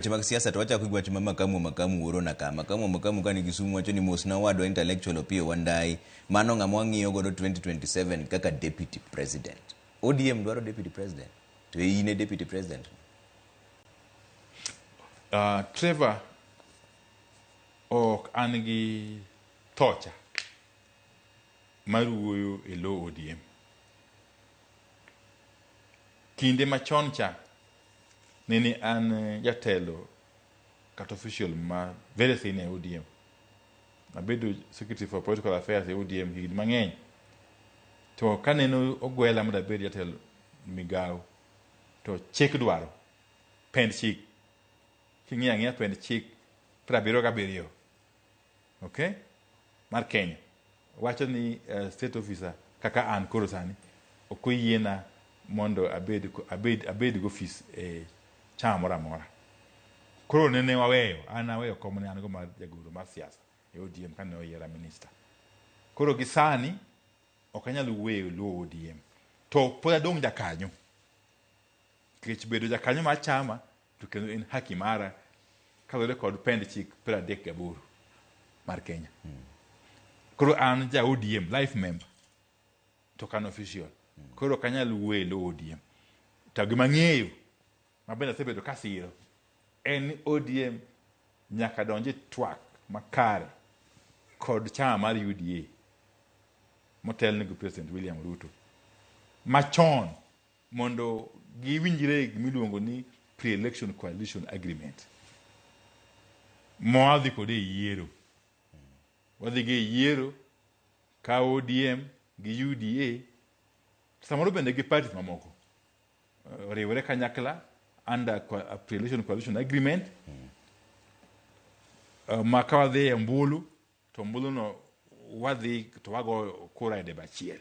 Chima siasa to wacha kuigwa chima makamu uro na kama makamu kani Kisumu wacho ni mos na wado intellectual Opiyo Wandayi mano ng'ama ng'iyo godo 2027 kaka deputy president. ODM dwaro deputy president. To ine deputy president. Trevor ok angi tocha maruoyo elo ODM. Kinde machon cha nene an jatelo kat official ma very senior ODM. Abedo secretary for political affairs e ODM higni mang'eny. To kaneno ogwela mondo abed jatelo migawo to chik dwaro pend chik. King'iyo ang'iya pend chik 77. Okay? Mar Kenya. Wacho ni state officer kaka an koro sani ok oyiena mondo abed go office chama mora mora. Koro nene aweyo komne an go mar jagoro mar siasa e ODM kane oyiera minister. Koro gisani ok anyal weyo lo ODM. To pod adong jakanyo. Kech bedo jakanyo mar chama to kendo en haki mara kalore kod pend chik 38 mar Kenya. Koro an ja ODM life member to kan official. Koro kanyal weyo lo ODM. To gima ng'eyo mabende asebedo kasiro en ODM nyaka donjie twak makare kod chama mar UDA motelne gi President William Ruto machon mondo giwinjre gimiluongo ni pre-election coalition agreement. Moadhi kode yiero. Wadhi gi yiero ka ODM gi UDA samoro bende gi parties mamoko riwore kanyakla under a pre-election coalition agreement. Maka wadhi e mbulu to mbulu no wadhi to wago kura e deba achiel.